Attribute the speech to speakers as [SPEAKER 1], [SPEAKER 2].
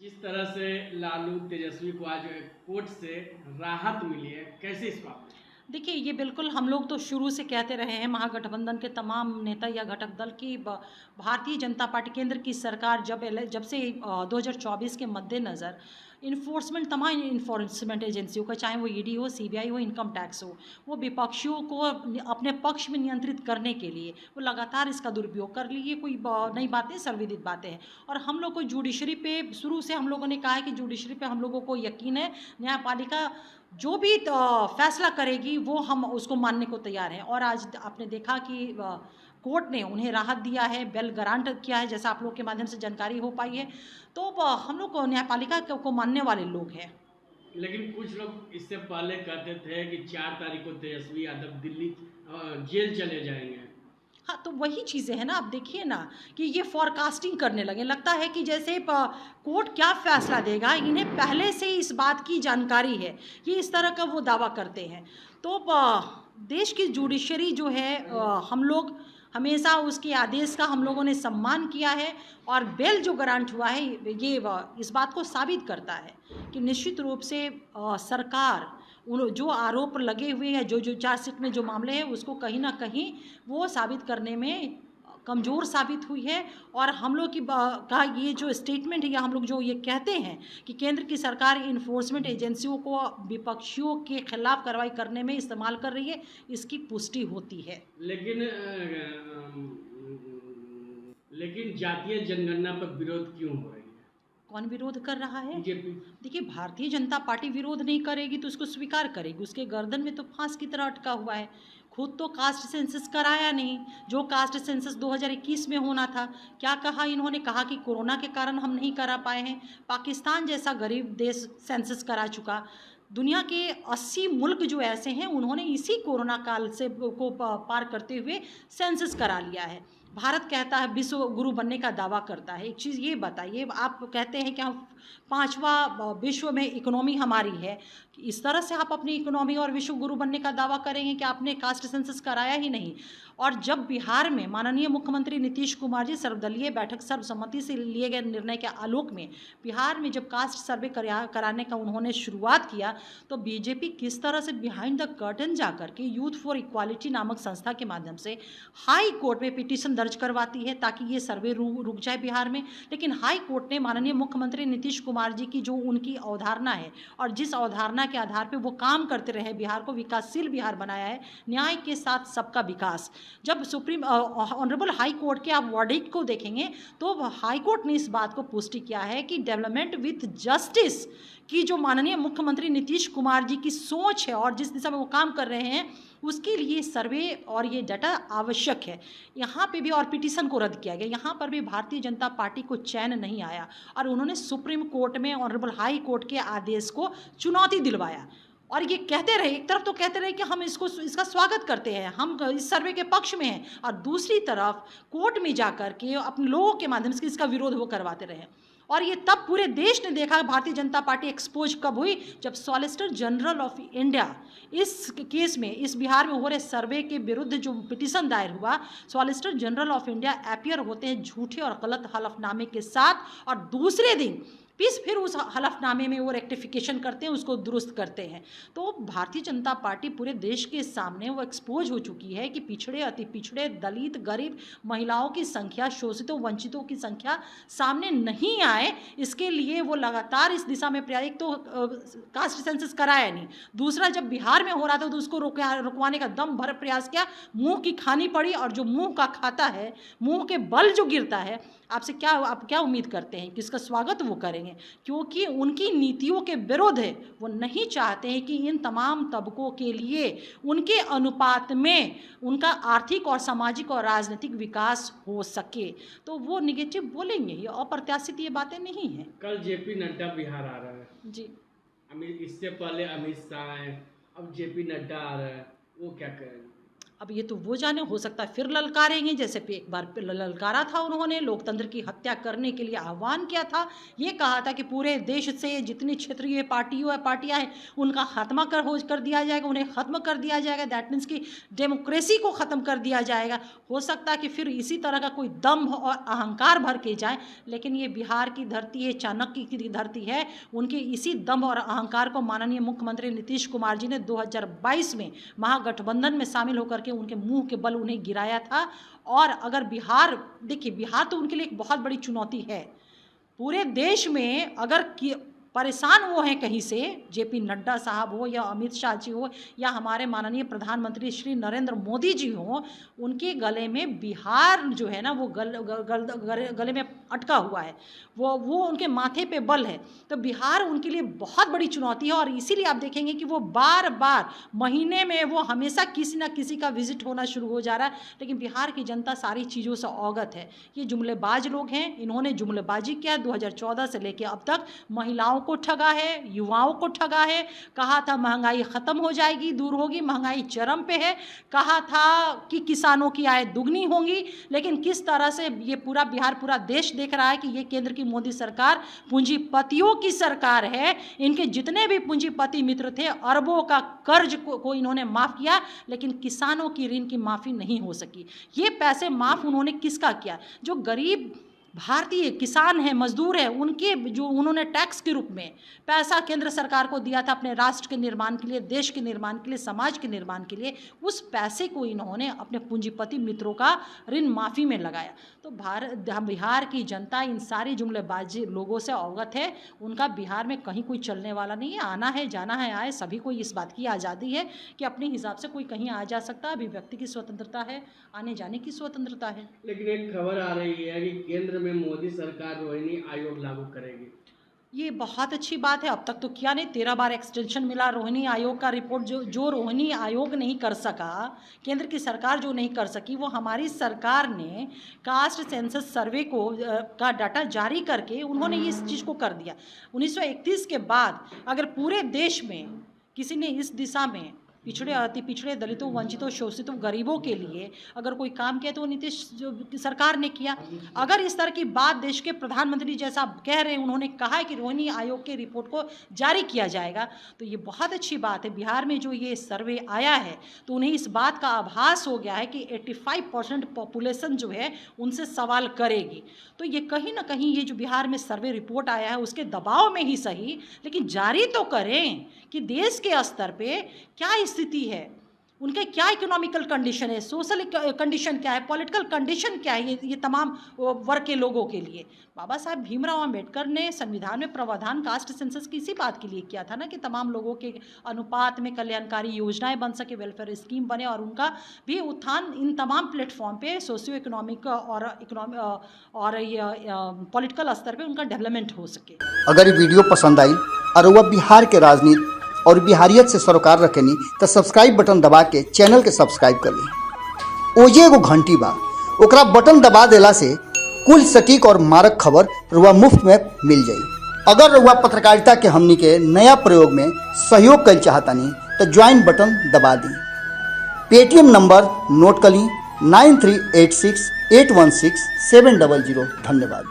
[SPEAKER 1] जिस तरह से लालू तेजस्वी को आज कोर्ट से राहत मिली है, कैसे इस बात में?
[SPEAKER 2] देखिए, ये बिल्कुल हम लोग तो शुरू से कहते रहे हैं महागठबंधन के तमाम नेता या घटक दल की भारतीय जनता पार्टी केंद्र की सरकार जब से 2024 के मद्देनज़र इन्फोर्समेंट तमाम इन्फोर्समेंट एजेंसियों का, चाहे वो ईडी हो, सीबीआई हो, इनकम टैक्स हो, वो विपक्षियों को अपने पक्ष में नियंत्रित करने के लिए वो लगातार इसका दुरुपयोग कर लिए। कोई नई बातें, सर्वविदित बातें हैं। और हम लोग को जुडिशरी पे शुरू से हम लोगों ने कहा है कि जुडिशरी पे हम लोगों को यकीन है। न्यायपालिका जो भी फैसला करेगी वो हम उसको मानने को तैयार हैं। और आज आपने देखा कि कोर्ट ने उन्हें राहत दिया है, बेल गारंट किया है, जैसा आप लोग के माध्यम से जानकारी हो पाई है। तो हम लोग न्यायपालिका को मानने वाले लोग हैं।
[SPEAKER 1] लेकिन कुछ लोग इससे पहले कहते थे कि 4 तारीख को तेजस्वी यादव दिल्ली जेल चले जाएंगे।
[SPEAKER 2] हाँ, तो वही चीज़ें हैं ना। आप देखिए ना कि ये फ़ॉरकास्टिंग करने लगे। लगता है कि जैसे कोर्ट क्या फ़ैसला देगा, इन्हें पहले से ही इस बात की जानकारी है। ये इस तरह का वो दावा करते हैं। तो देश की जुडिशरी जो है, हम लोग हमेशा उसके आदेश का हम लोगों ने सम्मान किया है। और बेल जो गारंट हुआ है, ये इस बात को साबित करता है कि निश्चित रूप से सरकार उन जो आरोप लगे हुए हैं, जो चार्जशीट में जो मामले हैं, उसको कहीं न कहीं वो साबित करने में कमज़ोर साबित हुई है। और हम लोग का ये जो स्टेटमेंट है, या हम लोग जो ये कहते हैं कि केंद्र की सरकार इन्फोर्समेंट एजेंसियों को विपक्षियों के खिलाफ कार्रवाई करने में इस्तेमाल कर रही है, इसकी पुष्टि होती है।
[SPEAKER 1] लेकिन लेकिन जातीय जनगणना पर विरोध क्यों हो रही है?
[SPEAKER 2] कौन विरोध कर रहा है?
[SPEAKER 1] बीजेपी।
[SPEAKER 2] देखिए, भारतीय जनता पार्टी विरोध नहीं करेगी तो उसको स्वीकार करेगी। उसके गर्दन में तो फांस की तरह अटका हुआ है। खुद तो कास्ट सेंसस कराया नहीं, जो कास्ट सेंसस 2021 में होना था। क्या कहा इन्होंने? कहा कि कोरोना के कारण हम नहीं करा पाए हैं। पाकिस्तान जैसा गरीब देश सेंसस करा चुका। दुनिया के 80 मुल्क जो ऐसे हैं, उन्होंने इसी कोरोना काल से को पार करते हुए सेंसस करा लिया है। भारत कहता है विश्व गुरु बनने का दावा करता है। एक चीज़ ये बताइए, आप कहते हैं कि हम 5वां विश्व में इकोनॉमी हमारी है। इस तरह से आप अपनी इकोनॉमी और विश्व गुरु बनने का दावा करेंगे कि आपने कास्ट सेंसस कराया ही नहीं। और जब बिहार में माननीय मुख्यमंत्री नीतीश कुमार जी सर्वदलीय बैठक सर्वसम्मति से लिए गए निर्णय के आलोक में बिहार में जब कास्ट सर्वे कराने का उन्होंने शुरुआत किया, तो बीजेपी किस तरह से बिहाइंड द कर्टन जाकर के यूथ फॉर इक्वालिटी नामक संस्था के माध्यम से हाई कोर्ट में पिटीशन दर्ज करवाती है ताकि ये सर्वे रुक जाए बिहार में। लेकिन हाई कोर्ट ने माननीय मुख्यमंत्री नीतीश कुमार जी की जो उनकी अवधारणा है और जिस अवधारणा के आधार पर वो काम करते रहे, बिहार को विकासशील बिहार बनाया है, न्याय के साथ सबका विकास। जब सुप्रीम ऑनरेबल हाई कोर्ट के आप वर्डिक्ट को देखेंगे, तो हाई कोर्ट ने इस बात को पुष्टि किया है कि डेवलपमेंट विथ जस्टिस की जो माननीय मुख्यमंत्री नीतीश कुमार जी की सोच है और जिस दिशा में वो काम कर रहे हैं, उसके लिए सर्वे और ये डाटा आवश्यक है। यहाँ पे भी और पिटीशन को रद्द किया गया। यहाँ पर भी भारतीय जनता पार्टी को चैन नहीं आया और उन्होंने सुप्रीम कोर्ट में ऑनरेबल हाई कोर्ट के आदेश को चुनौती दिलवाया। और ये कहते रहे, एक तरफ तो कहते रहे कि हम इसका स्वागत करते हैं, हम इस सर्वे के पक्ष में हैं, और दूसरी तरफ कोर्ट में जाकर के अपने लोगों के माध्यम से इसका विरोध वो करवाते रहे। और ये तब पूरे देश ने देखा भारतीय जनता पार्टी एक्सपोज कब हुई, जब सॉलिसिटर जनरल ऑफ इंडिया इस केस में, इस बिहार में हो रहे सर्वे के विरुद्ध जो पिटीशन दायर हुआ, solicitor general of India appear होते हैं झूठे और गलत हलफनामे के साथ, और दूसरे दिन फिर उस हलफनामे में वो रेक्टिफिकेशन करते हैं, उसको दुरुस्त करते हैं। तो भारतीय जनता पार्टी पूरे देश के सामने वो एक्सपोज हो चुकी है कि पिछड़े, अति पिछड़े, दलित, गरीब, महिलाओं की संख्या, शोषितों, वंचितों की संख्या सामने नहीं आए, इसके लिए वो लगातार इस दिशा में प्रयास। एक तो कास्ट सेंसस कराया नहीं, दूसरा जब बिहार में हो रहा था तो उसको रुकवाने का दम भर प्रयास किया, मुंह की खानी पड़ी। और जो मुंह का खाता है, मुंह के बल जो गिरता है, आप क्या उम्मीद करते हैं कि इसका स्वागत वो करेंगे? क्योंकि उनकी नीतियों के विरुद्ध है। वो नहीं चाहते हैं कि इन तमाम तबकों के लिए उनके अनुपात में उनका आर्थिक और सामाजिक और राजनीतिक विकास हो सके। तो वो निगेटिव बोलेंगे, ये अप्रत्याशित ये बातें नहीं हैं।
[SPEAKER 1] कल जेपी नड्डा बिहार आ रहा है।
[SPEAKER 2] जी,
[SPEAKER 1] इससे पहले अमित शाह है, अब जेपी नड्डा आ रहा है, वो क्या करेंगे?
[SPEAKER 2] अब ये तो वो जाने, हो सकता है फिर ललकारेंगे, जैसे एक बार ललकारा था उन्होंने, लोकतंत्र की हत्या करने के लिए आह्वान किया था, ये कहा था कि पूरे देश से जितनी क्षेत्रीय पार्टियां हैं उनका खात्मा कर दिया जाएगा, उन्हें ख़त्म कर दिया जाएगा, दैट मीन्स कि डेमोक्रेसी को ख़त्म कर दिया जाएगा। हो सकता है कि फिर इसी तरह का कोई दम्भ और अहंकार भर के जाए, लेकिन ये बिहार की धरती है, चाणक्य की धरती है, उनके इसी दम्भ और अहंकार को माननीय मुख्यमंत्री नीतीश कुमार जी ने 2022 में महागठबंधन में शामिल होकर के उनके मुंह के बल उन्हें गिराया था। और अगर बिहार, देखिए बिहार तो उनके लिए एक बहुत बड़ी चुनौती है। पूरे देश में अगर परेशान वो हैं कहीं से, जेपी नड्डा साहब हो या अमित शाह जी हो या हमारे माननीय प्रधानमंत्री श्री नरेंद्र मोदी जी हो, उनके गले में बिहार जो है ना वो गले में अटका हुआ है, वो उनके माथे पे बल है। तो बिहार उनके लिए बहुत बड़ी चुनौती है। और इसीलिए आप देखेंगे कि वो बार बार महीने में वो हमेशा किसी ना किसी का विजिट होना शुरू हो जा रहा है। लेकिन बिहार की जनता सारी चीज़ों से अवगत है। ये जुमलेबाज लोग हैं, इन्होंने जुमलेबाजी किया 2014 से लेकर अब तक, महिलाओं को ठगा है, युवाओं को ठगा है, कहा था महंगाई ख़त्म हो जाएगी, दूर होगी, महंगाई चरम पे है, कहा था कि किसानों की आय दुगनी होंगी। लेकिन किस तरह से ये पूरा बिहार, पूरा देश देख रहा है कि ये केंद्र की मोदी सरकार पूंजीपतियों की सरकार है। इनके जितने भी पूंजीपति मित्र थे, अरबों का कर्ज को इन्होंने माफ़ किया, लेकिन किसानों की ऋण की माफ़ी नहीं हो सकी। ये पैसे माफ़ उन्होंने किसका किया? जो गरीब भारतीय किसान है, मजदूर है, उनके जो उन्होंने टैक्स के रूप में पैसा केंद्र सरकार को दिया था अपने राष्ट्र के निर्माण के लिए, देश के निर्माण के लिए, समाज के निर्माण के लिए, उस पैसे को इन्होंने अपने पूंजीपति मित्रों का ऋण माफ़ी में लगाया। तो बिहार की जनता इन सारी जुमलेबाजी लोगों से अवगत है। उनका बिहार में कहीं कोई चलने वाला नहीं है। आना है, जाना है, आए, सभी को इस बात की आज़ादी है कि अपने हिसाब से कोई कहीं आ जा सकता है। अभिव्यक्ति की स्वतंत्रता है, आने जाने की स्वतंत्रता है।
[SPEAKER 1] लेकिन एक खबर आ रही है कि केंद्र में मोदी सरकार रोहिणी आयोग लागू करेगी।
[SPEAKER 2] ये बहुत अच्छी बात है। अब तक तो किया नहीं, 13 बार एक्सटेंशन मिला रोहिणी आयोग का रिपोर्ट। जो रोहिणी आयोग नहीं कर सका, केंद्र की सरकार जो नहीं कर सकी, वो हमारी सरकार ने कास्ट सेंसस सर्वे का डाटा जारी करके उन्होंने इस चीज़ को कर दिया। 1931 के बाद अगर पूरे देश में किसी ने इस दिशा में पिछड़े, अति पिछड़े, दलितों, वंचितों, शोषितों, गरीबों के लिए अगर कोई काम किया तो वो नीतीश सरकार ने किया। अगर इस तरह की बात देश के प्रधानमंत्री जैसा कह रहे हैं, उन्होंने कहा है कि रोहिणी आयोग के रिपोर्ट को जारी किया जाएगा, तो ये बहुत अच्छी बात है। बिहार में जो ये सर्वे आया है तो उन्हें इस बात का आभास हो गया है कि 85% पॉपुलेशन जो है उनसे सवाल करेगी। तो ये कहीं ना कहीं ये जो बिहार में सर्वे रिपोर्ट आया है उसके दबाव में ही सही, लेकिन जारी तो करें कि देश के स्तर पे क्या स्थिति है, उनके क्या इकोनॉमिकल कंडीशन है, सोशल कंडीशन क्या है, पॉलिटिकल कंडीशन क्या है, ये तमाम वर्ग के लोगों के लिए। बाबा साहब भीमराव अंबेडकर ने संविधान में प्रावधान कास्ट सेंसस की इसी बात के लिए किया था ना, कि तमाम लोगों के अनुपात में कल्याणकारी योजनाएं बन सके, वेलफेयर स्कीम बने और उनका भी उत्थान इन तमाम प्लेटफॉर्म पे सोशियो इकोनॉमिक और पॉलिटिकल स्तर पे उनका डेवलपमेंट हो सके।
[SPEAKER 3] अगर ये वीडियो पसंद आई और वह बिहार के राजनीति और बिहारियत से सरोकार रखेनी तो सब्सक्राइब बटन दबा के चैनल के सब्सक्राइब कर ली। ओजे एगो घंटी बा, ओकरा बटन दबा देला से कुल सटीक और मारक खबर रुआ मुफ्त में मिल जाई। अगर रुआ पत्रकारिता के हमनी के नया प्रयोग में सहयोग कर चाहतानी तो ज्वाइन बटन दबा दी। पेटीएम नंबर नोट कर ली 9386816700। धन्यवाद।